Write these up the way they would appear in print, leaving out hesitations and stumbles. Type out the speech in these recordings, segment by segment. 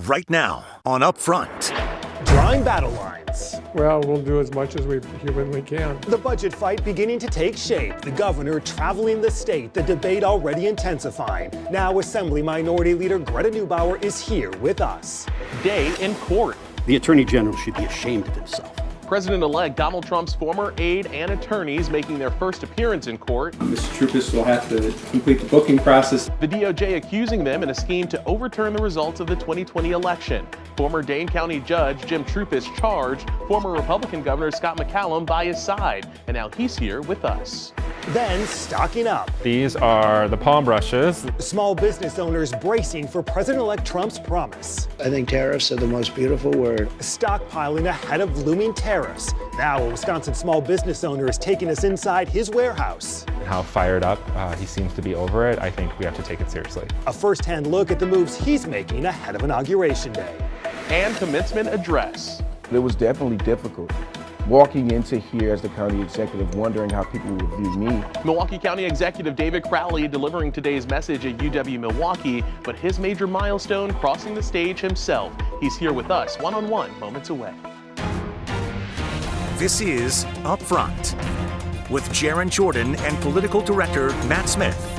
Right now on Upfront. Drawing battle lines. Well, we'll do as much as we humanly can. The budget fight beginning to take shape. The governor traveling the state. The debate already intensifying. Now Assembly Minority Leader Greta Neubauer is here with us. Day in court. The Attorney General should be ashamed of himself. President-elect Donald Trump's former aide and attorneys making their first appearance in court. Mr. Troupis will have to complete the booking process. The DOJ accusing them in a scheme to overturn the results of the 2020 election. Former Dane County Judge Jim Troupis charged, former Republican Governor Scott McCallum by his side, and now he's here with us. Then stocking up. These are the palm brushes. Small business owners bracing for President-elect Trump's promise. I think tariffs are the most beautiful word. Stockpiling ahead of looming tariffs. Now a Wisconsin small business owner is taking us inside his warehouse. How fired up he seems to be over it. I think we have to take it seriously. A first-hand look at the moves he's making ahead of Inauguration Day. And commencement address. It was definitely difficult. Walking into here as the county executive, wondering how people would view me. Milwaukee County Executive David Crowley delivering today's message at UW-Milwaukee, but his major milestone crossing the stage himself. He's here with us, one-on-one, moments away. This is Upfront with Jaron Jordan and political director Matt Smith.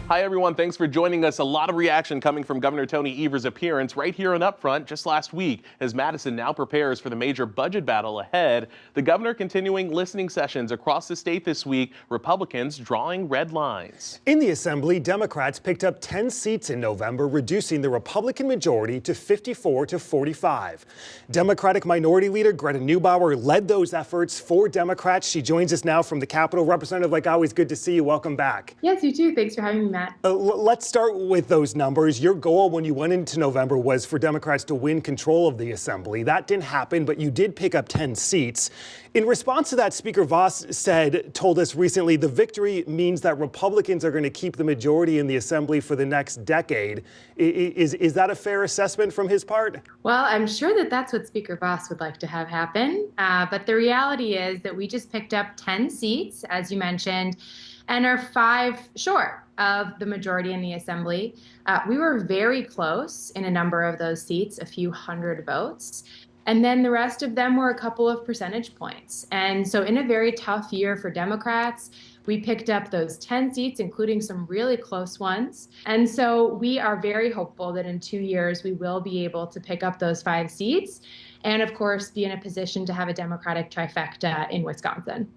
Hi, everyone. Thanks for joining us. A lot of reaction coming from Governor Tony Evers' appearance right here on Upfront just last week as Madison now prepares for the major budget battle ahead. The governor continuing listening sessions across the state this week, Republicans drawing red lines. In the Assembly, Democrats picked up 10 seats in November, reducing the Republican majority to 54 to 45. Democratic Minority Leader Greta Neubauer led those efforts for Democrats. She joins us now from the Capitol. Representative, like always, good to see you. Welcome back. Yes, you too. Thanks for having me, Matt. Let's start with those numbers. Your goal when you went into November was for Democrats to win control of the Assembly. That didn't happen, but you did pick up 10 seats. In response to that, Speaker Vos told us recently the victory means that Republicans are going to keep the majority in the Assembly for the next decade. Is that a fair assessment from his part? Well, I'm sure that that's what Speaker Vos would like to have happen. But the reality is that we just picked up 10 seats, as you mentioned, and are 5 short of the majority in the Assembly. We were very close in a number of those seats, a few hundred votes. And then the rest of them were a couple of percentage points. And so in a very tough year for Democrats, we picked up those 10 seats, including some really close ones. And so we are very hopeful that in 2 years, we will be able to pick up those 5 seats and, of course, be in a position to have a Democratic trifecta in Wisconsin.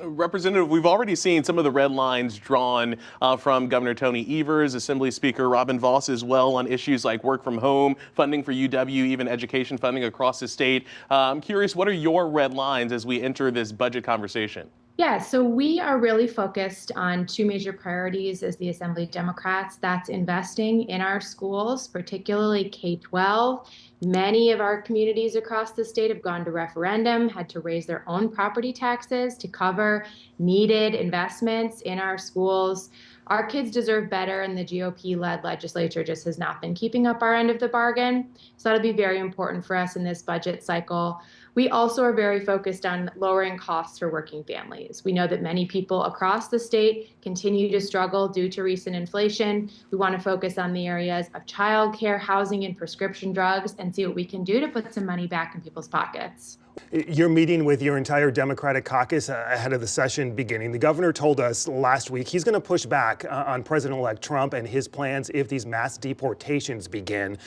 Representative, we've already seen some of the red lines drawn from Governor Tony Evers, Assembly Speaker Robin Vos as well on issues like work from home, funding for UW, even education funding across the state. I'm curious, what are your red lines as we enter this budget conversation? Yeah, so we are really focused on 2 major priorities as the Assembly Democrats. That's investing in our schools, particularly K-12. Many of our communities across the state have gone to referendum, had to raise their own property taxes to cover needed investments in our schools. Our kids deserve better, and the GOP-led legislature just has not been keeping up our end of the bargain. So that'll be very important for us in this budget cycle. We also are very focused on lowering costs for working families. We know that many people across the state continue to struggle due to recent inflation. We want to focus on the areas of childcare, housing, and prescription drugs and see what we can do to put some money back in people's pockets. You're meeting with your entire Democratic caucus ahead of the session beginning. The governor told us last week he's going to push back on President-elect Trump and his plans if these mass deportations begin.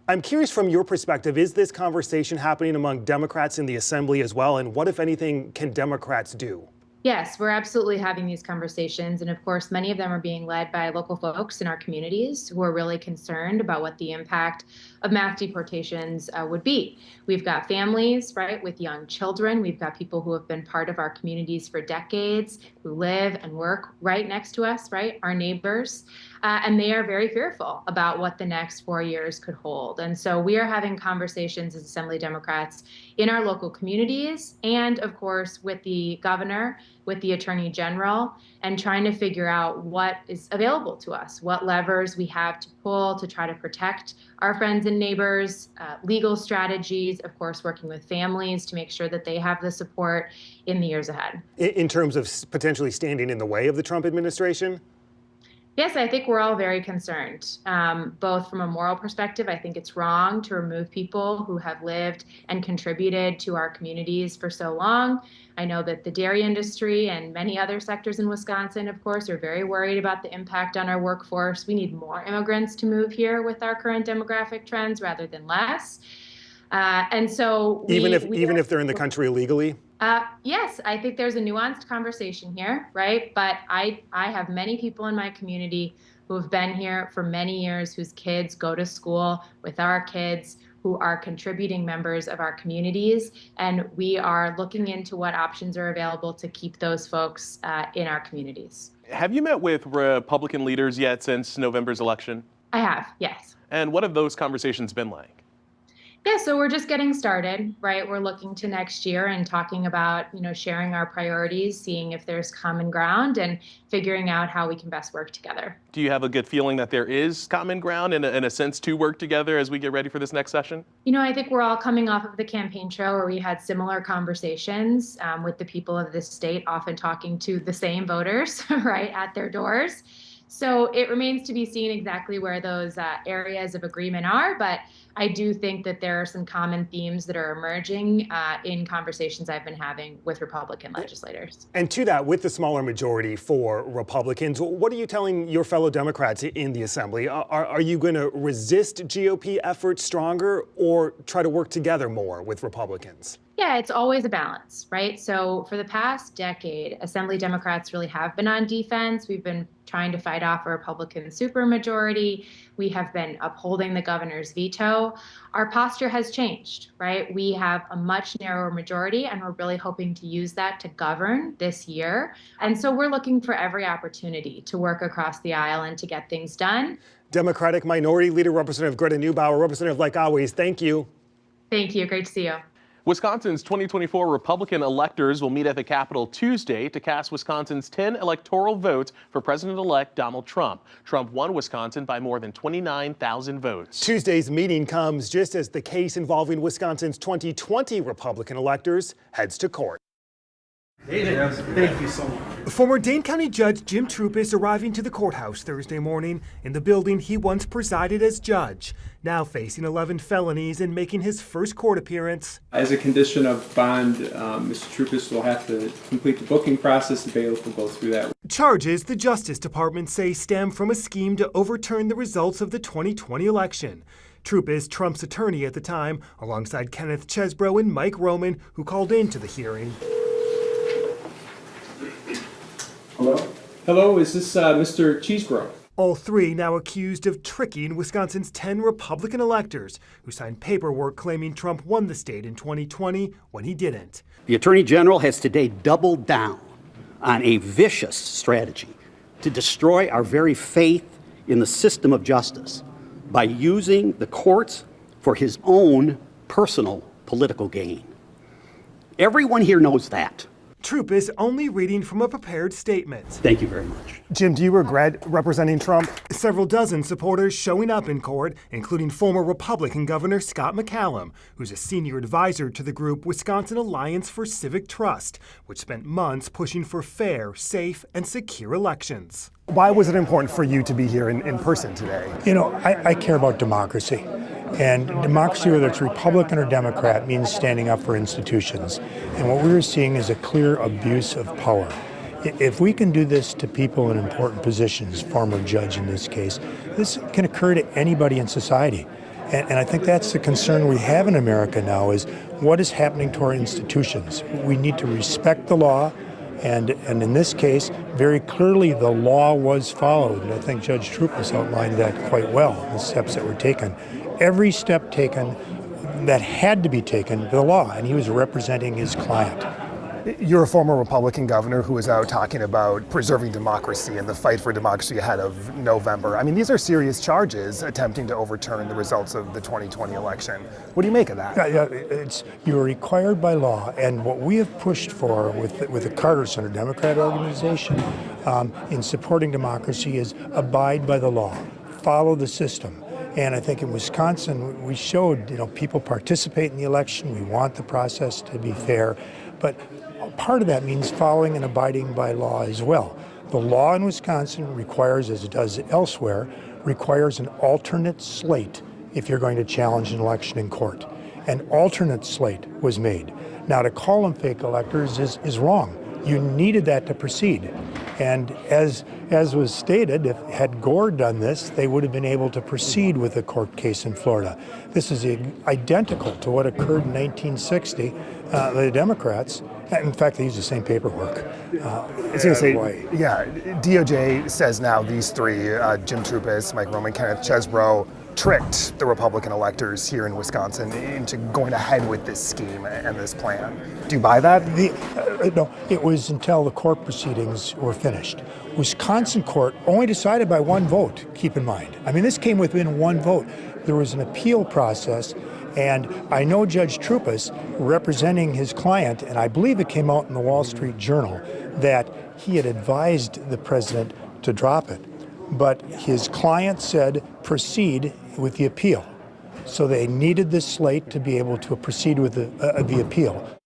I'm curious from your perspective, is this conversation happening among Democrats in the Assembly as well? And what, if anything, can Democrats do? Yes, we're absolutely having these conversations. And of course, many of them are being led by local folks in our communities who are really concerned about what the impact of mass deportations would be. We've got families, right, with young children. We've got people who have been part of our communities for decades, who live and work right next to us, right, our neighbors. And they are very fearful about what the next 4 years could hold. And so we are having conversations as Assembly Democrats in our local communities and, of course, with the governor, with the Attorney General, and trying to figure out what is available to us, what levers we have to pull to try to protect our friends and neighbors, legal strategies, of course, working with families to make sure that they have the support in the years ahead. In terms of potentially standing in the way of the Trump administration? Yes, I think we're all very concerned, both from a moral perspective. I think it's wrong to remove people who have lived and contributed to our communities for so long. I know that the dairy industry and many other sectors in Wisconsin, of course, are very worried about the impact on our workforce. We need more immigrants to move here with our current demographic trends rather than less. And so even if they're in the country illegally? Yes, I think there's a nuanced conversation here, right? But I have many people in my community who have been here for many years, whose kids go to school with our kids, who are contributing members of our communities. And we are looking into what options are available to keep those folks in our communities. Have you met with Republican leaders yet since November's election? I have, yes. And what have those conversations been like? Yeah, so we're just getting started, right? We're looking to next year and talking about, sharing our priorities, seeing if there's common ground and figuring out how we can best work together. Do you have a good feeling that there is common ground in a sense to work together as we get ready for this next session? I think we're all coming off of the campaign trail where we had similar conversations with the people of this state, often talking to the same voters, right, at their doors. So it remains to be seen exactly where those areas of agreement are, but I do think that there are some common themes that are emerging in conversations I've been having with Republican legislators. And to that, with the smaller majority for Republicans, what are you telling your fellow Democrats in the Assembly? Are you going to resist GOP efforts stronger or try to work together more with Republicans? Yeah, it's always a balance, right? So for the past decade, Assembly Democrats really have been on defense. We've been trying to fight off a Republican supermajority. We have been upholding the governor's veto. Our posture has changed, right? We have a much narrower majority, and we're really hoping to use that to govern this year. And so we're looking for every opportunity to work across the aisle and to get things done. Democratic Minority Leader Representative Greta Neubauer, Representative, like always, thank you. Thank you. Great to see you. Wisconsin's 2024 Republican electors will meet at the Capitol Tuesday to cast Wisconsin's 10 electoral votes for President-elect Donald Trump. Trump won Wisconsin by more than 29,000 votes. Tuesday's meeting comes just as the case involving Wisconsin's 2020 Republican electors heads to court. Thank you so much. Former Dane County Judge Jim Troupis arriving to the courthouse Thursday morning in the building he once presided as judge, now facing 11 felonies and making his first court appearance. As a condition of bond, Mr. Troupis will have to complete the booking process. The bailiff will go through that. Charges the Justice Department say stem from a scheme to overturn the results of the 2020 election. Troupis, Trump's attorney at the time, alongside Kenneth Chesbro and Mike Roman, who called into the hearing. Hello? Hello, is this Mr. Chesbro? All three now accused of tricking Wisconsin's 10 Republican electors who signed paperwork claiming Trump won the state in 2020 when he didn't. The Attorney General has today doubled down on a vicious strategy to destroy our very faith in the system of justice by using the courts for his own personal political gain. Everyone here knows that. Troupis only reading from a prepared statement. Thank you very much. Jim, do you regret representing Trump? Several dozen supporters showing up in court, including former Republican Governor Scott McCallum, who's a senior advisor to the group Wisconsin Alliance for Civic Trust, which spent months pushing for fair, safe, and secure elections. Why was it important for you to be here in person today? I care about democracy. And democracy, whether it's Republican or Democrat, means standing up for institutions. And what we're seeing is a clear abuse of power. If we can do this to people in important positions, former judge in this case, this can occur to anybody in society. And I think that's the concern we have in America now is what is happening to our institutions. We need to respect the law. And in this case, very clearly the law was followed. And I think Judge Troupis outlined that quite well, the steps that were taken. Every step taken that had to be taken, the law, and he was representing his client. You're a former Republican governor who was out talking about preserving democracy and the fight for democracy ahead of November. I mean, these are serious charges attempting to overturn the results of the 2020 election. What do you make of that? You're required by law, and what we have pushed for with the Carter Center, Democrat organization, in supporting democracy is abide by the law, follow the system. And I think in Wisconsin, we showed, people participate in the election. We want the process to be fair. But part of that means following and abiding by law as well. The law in Wisconsin requires, as it does elsewhere, requires an alternate slate if you're going to challenge an election in court. An alternate slate was made. Now, to call them fake electors is wrong. You needed that to proceed. And as was stated, had Gore done this, they would have been able to proceed with the court case in Florida. This is identical to what occurred in 1960. The Democrats, in fact, they used the same paperwork. I was going to say, yeah, DOJ says now these three, Jim Troupis, Mike Roman, Kenneth Chesbro, tricked the Republican electors here in Wisconsin into going ahead with this scheme and this plan. Do you buy that? No, it was until the court proceedings were finished. Wisconsin court only decided by one vote, keep in mind. I mean, this came within one vote. There was an appeal process, and I know Judge Troupis, representing his client, and I believe it came out in the Wall Street Journal, that he had advised the president to drop it. But his client said proceed with the appeal. So they needed this slate to be able to proceed with the appeal.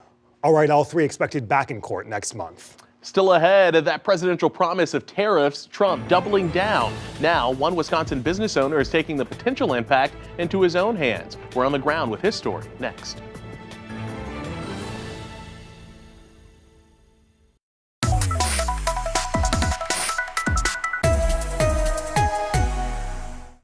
All right, all three expected back in court next month. Still ahead of that presidential promise of tariffs, Trump doubling down. Now, one Wisconsin business owner is taking the potential impact into his own hands. We're on the ground with his story next.